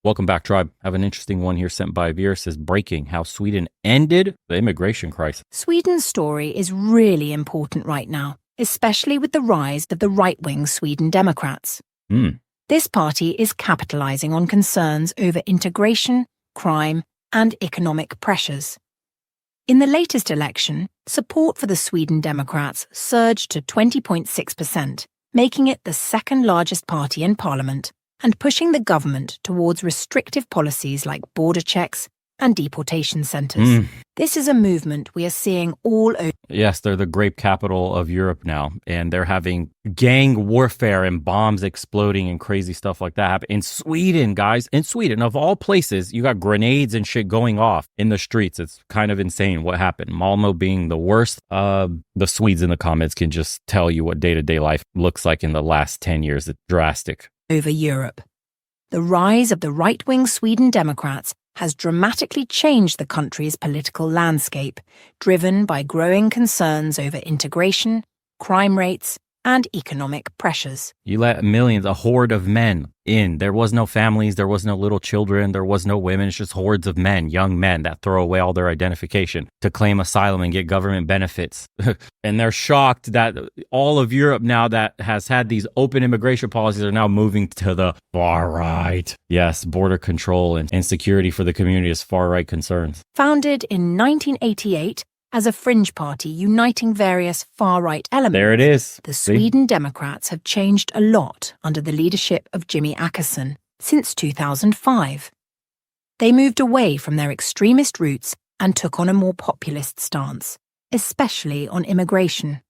Welcome back, Tribe. I have an interesting one here sent by Veer. It says, breaking, how Sweden ended the immigration crisis. Sweden's story is really important right now, especially with the rise of the right-wing Sweden Democrats. This party is capitalizing on concerns over integration, crime, and economic pressures. In the latest election, support for the Sweden Democrats surged to 20.6%, making it the second largest party in parliament and pushing the government towards restrictive policies like border checks and deportation centers. This is a movement we are seeing all over. Yes, they're the grape capital of Europe now, and they're having gang warfare and bombs exploding and crazy stuff like that happen. In Sweden, guys, in Sweden, of all places, you got grenades and shit going off in the streets. It's kind of insane what happened. Malmo being the worst. The Swedes in the comments can just tell you what day-to-day life looks like in the last 10 years. It's drastic. Over Europe. The rise of the right-wing Sweden Democrats has dramatically changed the country's political landscape, driven by growing concerns over integration, crime rates, and economic pressures. You let millions, a horde of men in. There was no families, there was no little children, there was no women. It's just hordes of men, young men that throw away all their identification to claim asylum and get government benefits. And they're shocked that all of Europe now that has had these open immigration policies are now moving to the far right. Yes, border control and insecurity for the community is far right concerns. Founded in 1988, as a fringe party uniting various far-right elements, there it is. The Sweden Democrats have changed a lot under the leadership of Jimmy Åkesson since 2005. They moved away from their extremist roots and took on a more populist stance, especially on immigration.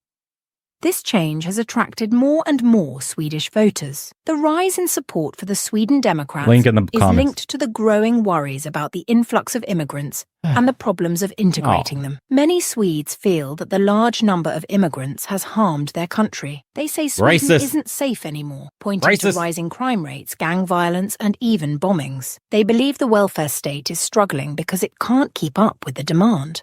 This change has attracted more and more Swedish voters. The rise in support for the Sweden Democrats is linked to the growing worries about the influx of immigrants and the problems of integrating them. Many Swedes feel that the large number of immigrants has harmed their country. They say Sweden isn't safe anymore, pointing to rising crime rates, gang violence, and even bombings. They believe the welfare state is struggling because it can't keep up with the demand.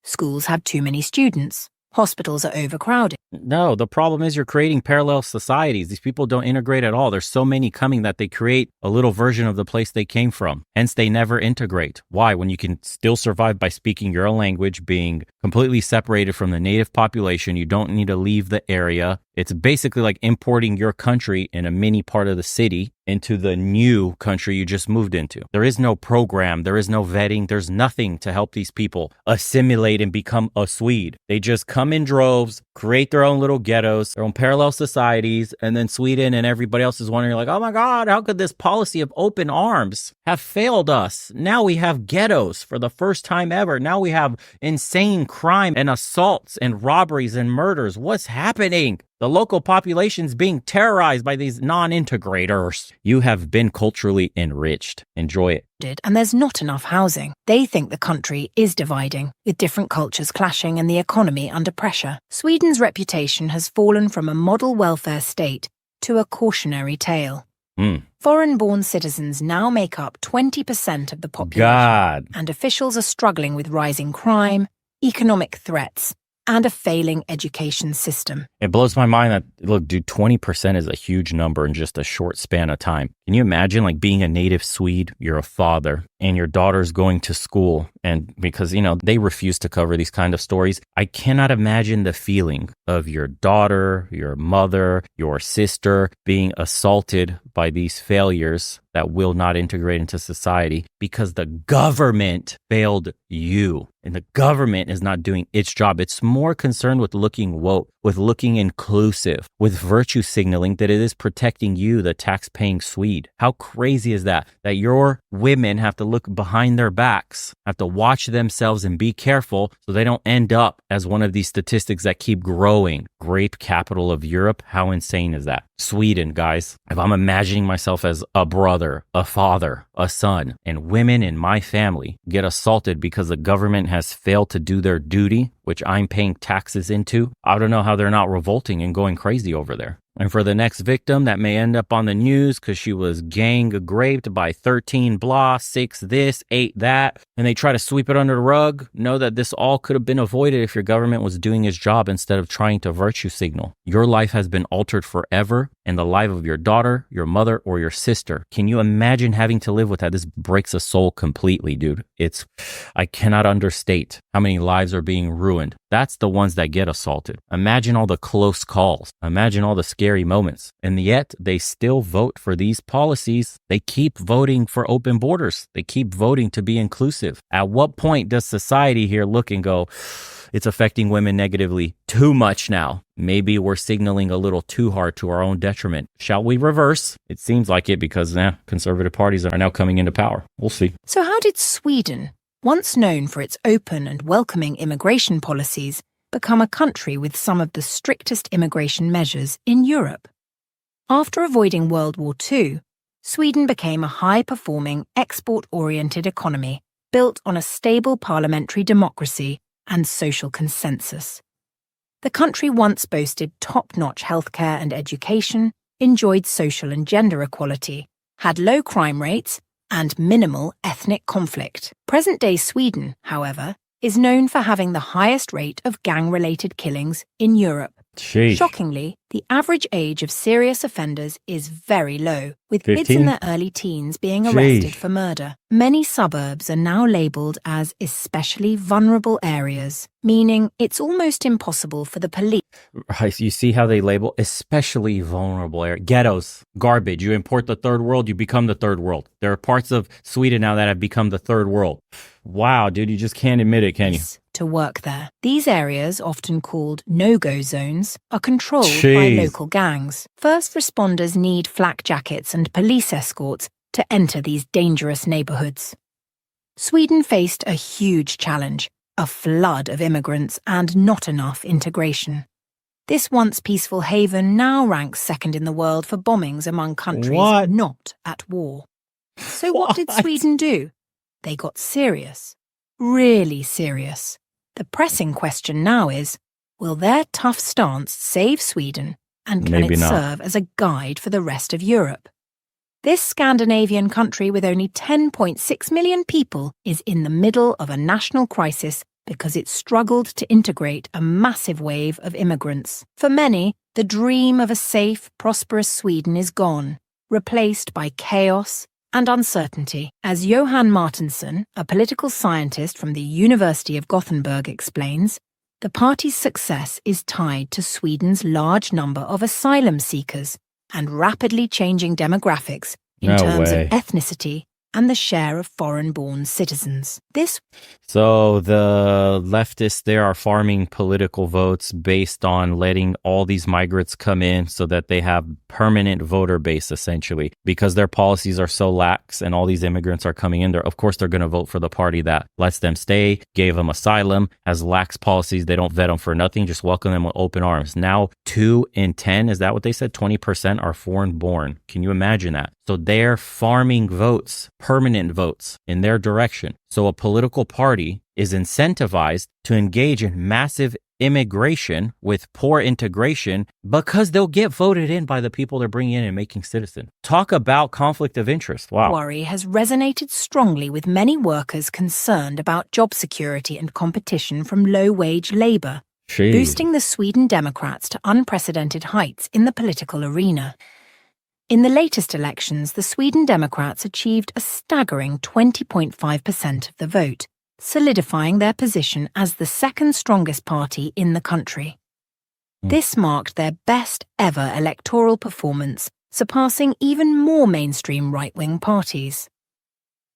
Schools have too many students. Hospitals are overcrowded. No, the problem is you're creating parallel societies. These people don't integrate at all. There's so many coming that they create a little version of the place they came from. Hence, they never integrate. Why? When you can still survive by speaking your own language, being completely separated from the native population, you don't need to leave the area. It's basically like importing your country in a mini part of the city into the new country you just moved into. There is no program. There is no vetting. There's nothing to help these people assimilate and become a Swede. They just come in droves, create their own little ghettos, their own parallel societies, and then Sweden and everybody else is wondering like, oh my God, how could this policy of open arms have failed us? Now we have ghettos for the first time ever. Now we have insane crime and assaults and robberies and murders. What's happening? The local population's being terrorized by these non-integrators. You have been culturally enriched. Enjoy it. And there's not enough housing. They think the country is dividing, with different cultures clashing and the economy under pressure. Sweden's reputation has fallen from a model welfare state to a cautionary tale. Foreign-born citizens now make up 20% of the population. And officials are struggling with rising crime, economic threats, and a failing education system. It blows my mind that, look, dude, 20% is a huge number in just a short span of time. Can you imagine, like, being a native Swede, you're a father, and your daughter's going to school, and because, you know, they refuse to cover these kind of stories, I cannot imagine the feeling of your daughter, your mother, your sister being assaulted by these failures that will not integrate into society because the government failed you. And the government is not doing its job. It's more concerned with looking woke, with looking inclusive, with virtue signaling that it is protecting you, the tax-paying Swede. How crazy is that? That your women have to look behind their backs, have to watch themselves and be careful so they don't end up as one of these statistics that keep growing. Grape capital of Europe. How insane is that? Sweden, guys. If I'm imagining myself as a brother, a father, a son, and women in my family get assaulted because the government has failed to do their duty, which I'm paying taxes into, I don't know how they're not revolting and going crazy over there. And for the next victim that may end up on the news because she was gang raped by 13 blah, 6 this, 8 that, and they try to sweep it under the rug, know that this all could have been avoided if your government was doing its job instead of trying to virtue signal. Your life has been altered forever, and the life of your daughter, your mother, or your sister. Can you imagine having to live with that? This breaks a soul completely, dude. I cannot understate how many lives are being ruined. That's the ones that get assaulted. Imagine all the close calls. Imagine all the scary moments. And yet they still vote for these policies. They keep voting for open borders. They keep voting to be inclusive. At what point does society here look and go, it's affecting women negatively too much now? Maybe we're signaling a little too hard to our own detriment. Shall we reverse? It seems like it because conservative parties are now coming into power. We'll see. So how did Sweden, once known for its open and welcoming immigration policies, become a country with some of the strictest immigration measures in Europe? After avoiding World War II, Sweden became a high-performing, export-oriented economy built on a stable parliamentary democracy and social consensus. The country once boasted top-notch healthcare and education, enjoyed social and gender equality, had low crime rates, and minimal ethnic conflict. Present-day Sweden, however, is known for having the highest rate of gang-related killings in Europe. Sheesh. Shockingly, the average age of serious offenders is very low, with 15? kids in their early teens being arrested for murder. Many suburbs are now labelled as especially vulnerable areas, meaning it's almost impossible for the police. Right, you see how they label especially vulnerable areas. Ghettos, garbage. You import the third world, you become the third world. There are parts of Sweden now that have become the third world. Wow, dude, you just can't admit it, can you? To work there. These areas, often called no-go zones, are controlled by local gangs. First responders need flak jackets and police escorts to enter these dangerous neighborhoods. Sweden faced a huge challenge, a flood of immigrants and not enough integration. This once peaceful haven now ranks second in the world for bombings among countries not at war. So what did Sweden do? They got serious. Really serious. The pressing question now is, will their tough stance save Sweden, and can it serve as a guide for the rest of Europe? This Scandinavian country with only 10.6 million people is in the middle of a national crisis because it struggled to integrate a massive wave of immigrants. For many, the dream of a safe, prosperous Sweden is gone, replaced by chaos and uncertainty. As Johan Martinsson, a political scientist from the University of Gothenburg, explains, the party's success is tied to Sweden's large number of asylum seekers and rapidly changing demographics in terms of ethnicity and the share of foreign-born citizens. So the leftists there are farming political votes based on letting all these migrants come in so that they have permanent voter base, essentially, because their policies are so lax and all these immigrants are coming in there. Of course, they're going to vote for the party that lets them stay, gave them asylum, has lax policies. They don't vet them for nothing, just welcome them with open arms. Now, 2 in 10, is that what they said? 20% are foreign-born. Can you imagine that? So they're farming votes, permanent votes in their direction. So a political party is incentivized to engage in massive immigration with poor integration because they'll get voted in by the people they're bringing in and making citizen. Talk about conflict of interest. Wow. Worry has resonated strongly with many workers concerned about job security and competition from low-wage labor, boosting the Sweden Democrats to unprecedented heights in the political arena. In the latest elections, the Sweden Democrats achieved a staggering 20.5% of the vote, solidifying their position as the second strongest party in the country. This marked their best ever electoral performance, surpassing even more mainstream right-wing parties.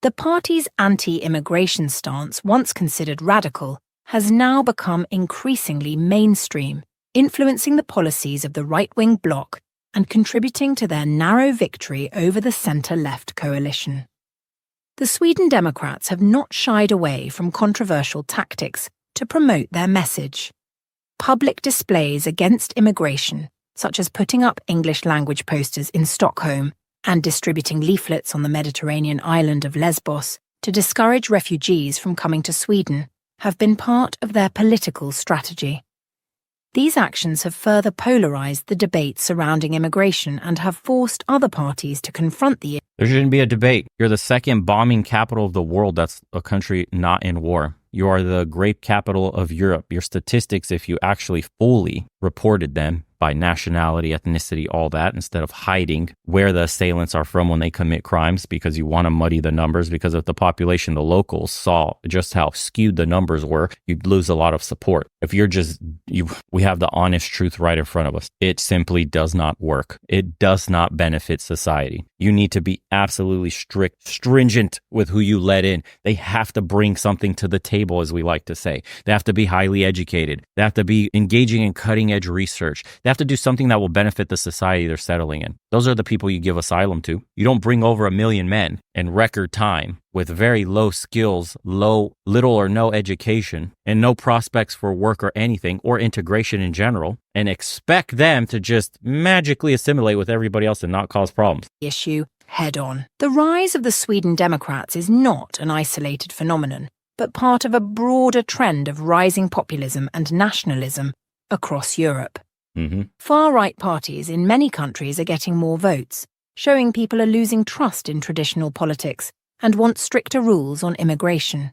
The party's anti-immigration stance, once considered radical, has now become increasingly mainstream, influencing the policies of the right-wing bloc and contributing to their narrow victory over the centre-left coalition. The Sweden Democrats have not shied away from controversial tactics to promote their message. Public displays against immigration, such as putting up English-language posters in Stockholm and distributing leaflets on the Mediterranean island of Lesbos to discourage refugees from coming to Sweden, have been part of their political strategy. These actions have further polarized the debate surrounding immigration and have forced other parties to confront the issue. There shouldn't be a debate. You're the second bombing capital of the world that's a country not in war. You are the grape capital of Europe. Your statistics, if you actually fully reported them by nationality, ethnicity, all that, instead of hiding where the assailants are from when they commit crimes because you want to muddy the numbers, because if the population, the locals saw just how skewed the numbers were, you'd lose a lot of support. If you're we have the honest truth right in front of us. It simply does not work. It does not benefit society. You need to be absolutely stringent with who you let in. They have to bring something to the table, as we like to say. They have to be highly educated. They have to be engaging in cutting edge research. They have to do something that will benefit the society they're settling in. Those are the people you give asylum to. You don't bring over 1 million men in record time with very low skills, little or no education, and no prospects for work or anything, or integration in general, and expect them to just magically assimilate with everybody else and not cause problems. Issue head on. The rise of the Sweden Democrats is not an isolated phenomenon, but part of a broader trend of rising populism and nationalism across Europe. Far-right parties in many countries are getting more votes, showing people are losing trust in traditional politics and want stricter rules on immigration.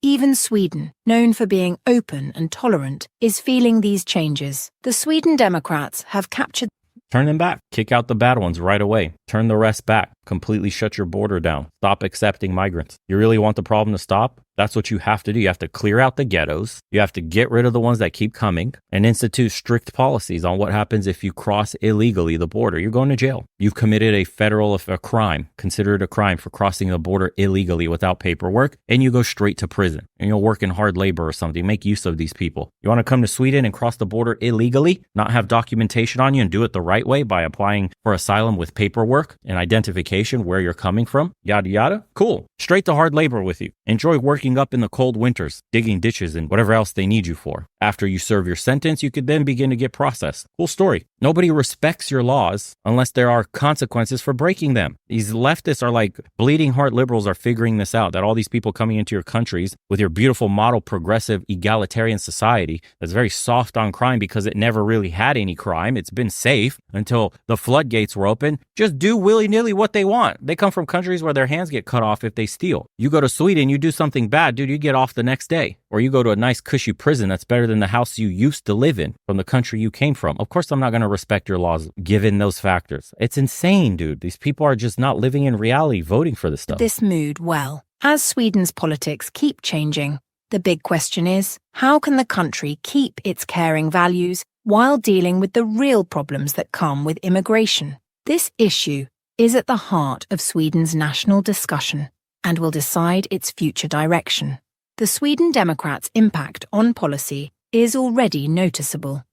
Even Sweden, known for being open and tolerant, is feeling these changes. The Sweden Democrats have captured. Turn them back. Kick out the bad ones right away. Turn the rest back. Completely shut your border down. Stop accepting migrants. You really want the problem to stop? That's what you have to do. You have to clear out the ghettos. You have to get rid of the ones that keep coming and institute strict policies on what happens if you cross illegally the border. You're going to jail. You've committed a crime. Consider it a crime for crossing the border illegally without paperwork, and you go straight to prison. And you'll work in hard labor or something. Make use of these people. You want to come to Sweden and cross the border illegally, not have documentation on you, and do it the right way by applying for asylum with paperwork and identification where you're coming from, yada yada. Cool. Straight to hard labor with you. Enjoy working up in the cold winters, digging ditches and whatever else they need you for. After you serve your sentence, you could then begin to get processed. Cool story. Nobody respects your laws unless there are consequences for breaking them. These leftists are like bleeding heart liberals are figuring this out, that all these people coming into your countries with your beautiful model progressive egalitarian society that's very soft on crime because it never really had any crime. It's been safe until the floodgates were open. Just do willy-nilly what they want. They come from countries where their hands get cut off if they steal. You go to Sweden, you do something bad, dude, you get off the next day. Or you go to a nice cushy prison that's better than the house you used to live in from the country you came from. Of course, I'm not going to respect your laws given those factors. It's insane, dude. These people are just not living in reality, voting for this stuff. This mood well. As Sweden's politics keep changing, the big question is, how can the country keep its caring values while dealing with the real problems that come with immigration? This issue is at the heart of Sweden's national discussion and will decide its future direction. The Sweden Democrats' impact on policy is already noticeable.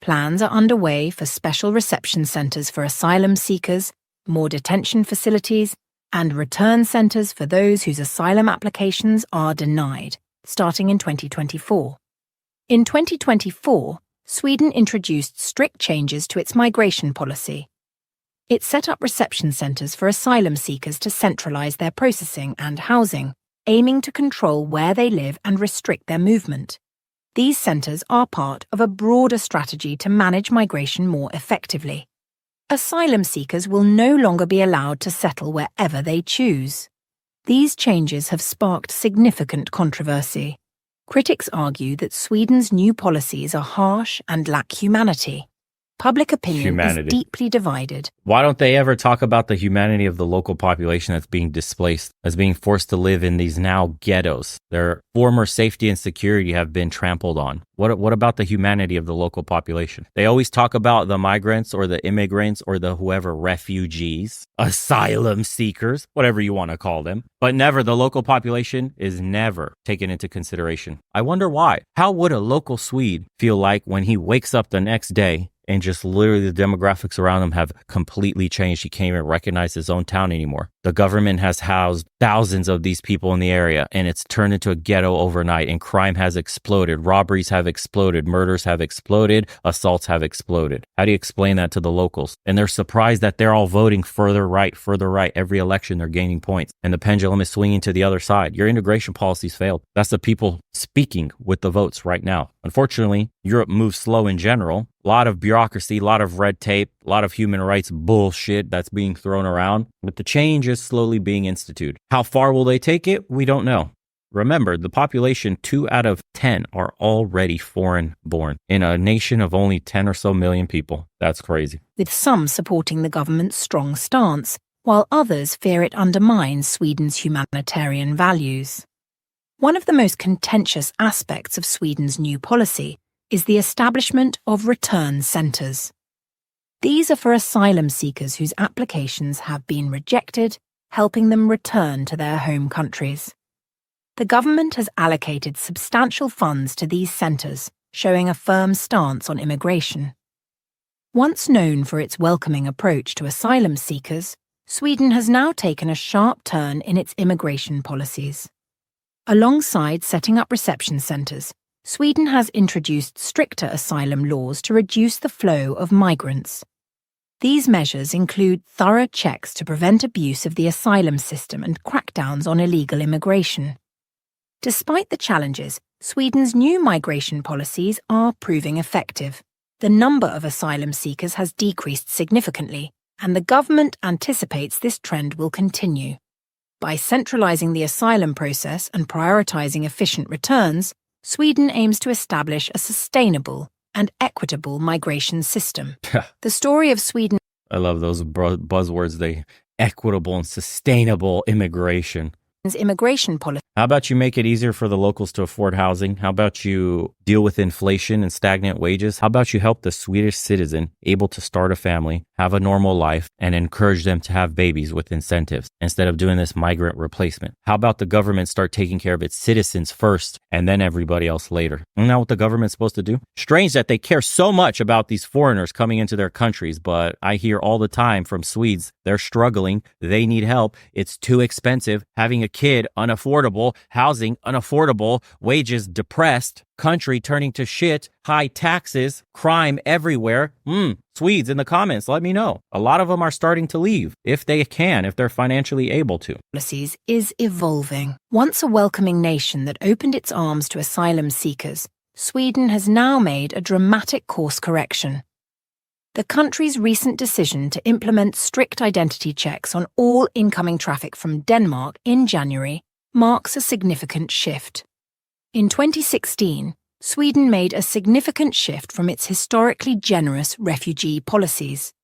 Plans are underway for special reception centres for asylum seekers, more detention facilities, and return centres for those whose asylum applications are denied, starting in 2024. In 2024, Sweden introduced strict changes to its migration policy. It set up reception centres for asylum seekers to centralise their processing and housing, aiming to control where they live and restrict their movement. These centres are part of a broader strategy to manage migration more effectively. Asylum seekers will no longer be allowed to settle wherever they choose. These changes have sparked significant controversy. Critics argue that Sweden's new policies are harsh and lack humanity. Public opinion is deeply divided. Why don't they ever talk about the humanity of the local population that's being displaced, that's being forced to live in these now ghettos? Their former safety and security have been trampled on. What about the humanity of the local population? They always talk about the migrants or the immigrants or the whoever refugees, asylum seekers, whatever you want to call them. But never, the local population is never taken into consideration. I wonder why. How would a local Swede feel like when he wakes up the next day and just literally the demographics around him have completely changed? He can't even recognize his own town anymore. The government has housed thousands of these people in the area, and it's turned into a ghetto overnight, and crime has exploded. Robberies have exploded. Murders have exploded. Assaults have exploded. How do you explain that to the locals? And they're surprised that they're all voting further right. Every election, they're gaining points, and the pendulum is swinging to the other side. Your integration policies failed. That's the people speaking with the votes right now. Unfortunately, Europe moves slow in general. A lot of bureaucracy, a lot of red tape, a lot of human rights bullshit that's being thrown around. But the change is slowly being instituted. How far will they take it? We don't know. Remember, the population, 2 out of 10 are already foreign born in a nation of only 10 or so million people. That's crazy. With some supporting the government's strong stance, while others fear it undermines Sweden's humanitarian values. One of the most contentious aspects of Sweden's new policy is the establishment of return centres. These are for asylum seekers whose applications have been rejected, helping them return to their home countries. The government has allocated substantial funds to these centres, showing a firm stance on immigration. Once known for its welcoming approach to asylum seekers, Sweden has now taken a sharp turn in its immigration policies. Alongside setting up reception centres, Sweden has introduced stricter asylum laws to reduce the flow of migrants. These measures include thorough checks to prevent abuse of the asylum system and crackdowns on illegal immigration. Despite the challenges, Sweden's new migration policies are proving effective. The number of asylum seekers has decreased significantly, and the government anticipates this trend will continue. By centralising the asylum process and prioritising efficient returns, Sweden aims to establish a sustainable and equitable migration system. The story of Sweden. I love those buzzwords, equitable and sustainable immigration. Immigration policy. How about you make it easier for the locals to afford housing? How about you deal with inflation and stagnant wages? How about you help the Swedish citizen able to start a family, have a normal life, and encourage them to have babies with incentives instead of doing this migrant replacement? How about the government start taking care of its citizens first and then everybody else later? Isn't that what the government's supposed to do? Strange that they care so much about these foreigners coming into their countries, but I hear all the time from Swedes, they're struggling, they need help, it's too expensive, having a kid unaffordable, housing unaffordable, wages depressed, country turning to shit, high taxes, crime everywhere. Swedes in the comments, let me know. A lot of them are starting to leave, if they can, if they're financially able to. Policies is evolving. Once a welcoming nation that opened its arms to asylum seekers, Sweden has now made a dramatic course correction. The country's recent decision to implement strict identity checks on all incoming traffic from Denmark in January marks a significant shift. In 2016, Sweden made a significant shift from its historically generous refugee policies.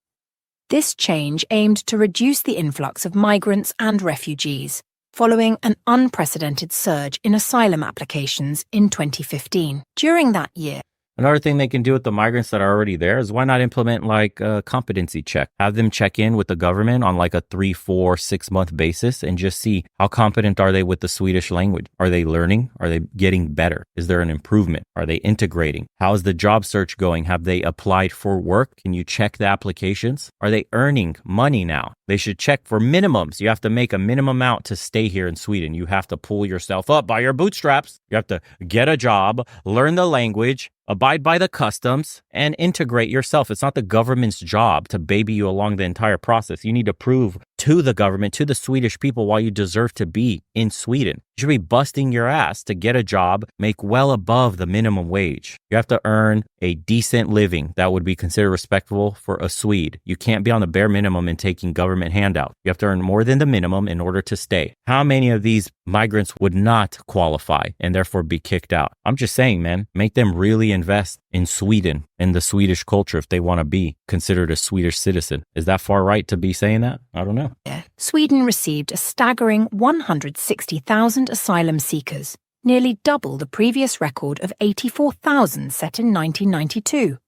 This change aimed to reduce the influx of migrants and refugees, following an unprecedented surge in asylum applications in 2015. During that year, another thing they can do with the migrants that are already there is why not implement like a competency check? Have them check in with the government on like a 3, 4, 6 month basis and just see how competent are they with the Swedish language? Are they learning? Are they getting better? Is there an improvement? Are they integrating? How is the job search going? Have they applied for work? Can you check the applications? Are they earning money now? They should check for minimums. You have to make a minimum amount to stay here in Sweden. You have to pull yourself up by your bootstraps. You have to get a job, learn the language, abide by the customs, and integrate yourself. It's not the government's job to baby you along the entire process. You need to prove to the government, to the Swedish people, why you deserve to be in Sweden. You should be busting your ass to get a job, make well above the minimum wage. You have to earn a decent living that would be considered respectable for a Swede. You can't be on the bare minimum and taking government handouts. You have to earn more than the minimum in order to stay. How many of these migrants would not qualify and therefore be kicked out? I'm just saying, man, make them really invest in Sweden and the Swedish culture if they want to be considered a Swedish citizen. Is that far right to be saying that? I don't know. Sweden received a staggering 160,000 asylum seekers, nearly double the previous record of 84,000 set in 1992.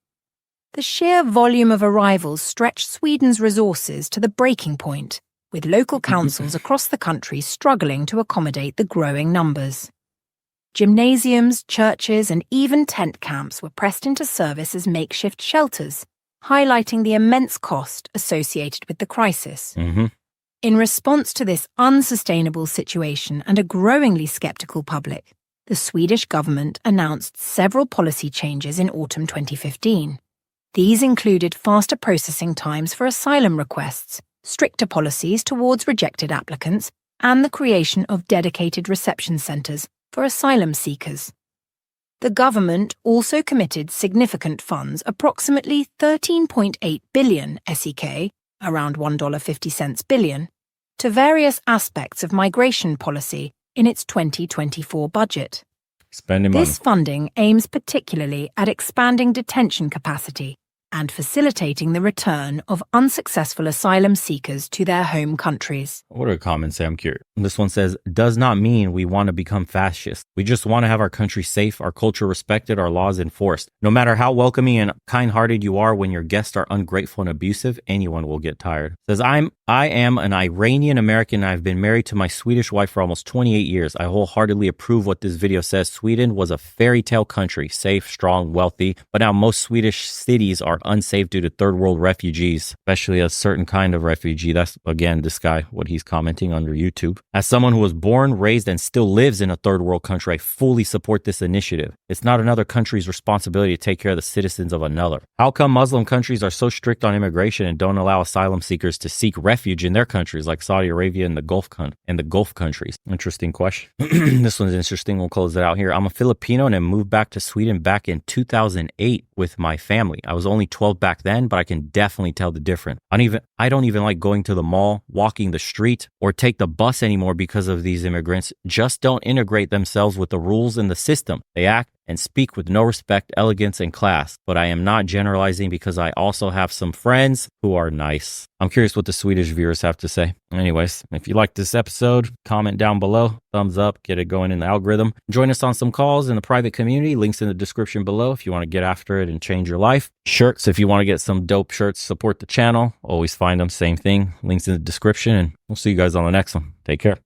The sheer volume of arrivals stretched Sweden's resources to the breaking point, with local councils across the country struggling to accommodate the growing numbers. Gymnasiums, churches, and even tent camps were pressed into service as makeshift shelters, highlighting the immense cost associated with the crisis. In response to this unsustainable situation and a growingly skeptical public, the Swedish government announced several policy changes in autumn 2015. These included faster processing times for asylum requests, stricter policies towards rejected applicants, and the creation of dedicated reception centres for asylum seekers. The government also committed significant funds, approximately 13.8 billion SEK, around $1.50 billion, to various aspects of migration policy in its 2024 budget. Spending money. This funding aims particularly at expanding detention capacity and facilitating the return of unsuccessful asylum seekers to their home countries. What do the comments say? I'm curious. This one says, does not mean we want to become fascist. We just want to have our country safe, our culture respected, our laws enforced. No matter how welcoming and kind-hearted you are, when your guests are ungrateful and abusive, anyone will get tired. It says, I am an Iranian American. I've been married to my Swedish wife for almost 28 years. I wholeheartedly approve what this video says. Sweden was a fairy tale country, safe, strong, wealthy, but now most Swedish cities are unsafe due to third world refugees, especially a certain kind of refugee. That's, again, this guy, what he's commenting under YouTube. As someone who was born, raised, and still lives in a third world country, I fully support this initiative. It's not another country's responsibility to take care of the citizens of another. How come Muslim countries are so strict on immigration and don't allow asylum seekers to seek refuge in their countries like Saudi Arabia and the Gulf countries? Interesting question. This one's interesting. We'll close it out here. I'm a Filipino and I moved back to Sweden back in 2008 with my family. I was only 12 back then, but I can definitely tell the difference. I don't even like going to the mall, walking the street, or take the bus anymore because of these immigrants. Just don't integrate themselves with the rules and the system. They act and speak with no respect, elegance, and class. But I am not generalizing because I also have some friends who are nice. I'm curious what the Swedish viewers have to say. Anyways, if you liked this episode, comment down below, thumbs up, get it going in the algorithm. Join us on some calls in the private community. Links in the description below if you want to get after it and change your life. Shirts, if you want to get some dope shirts, support the channel. Always find them, same thing. Links in the description, and we'll see you guys on the next one. Take care.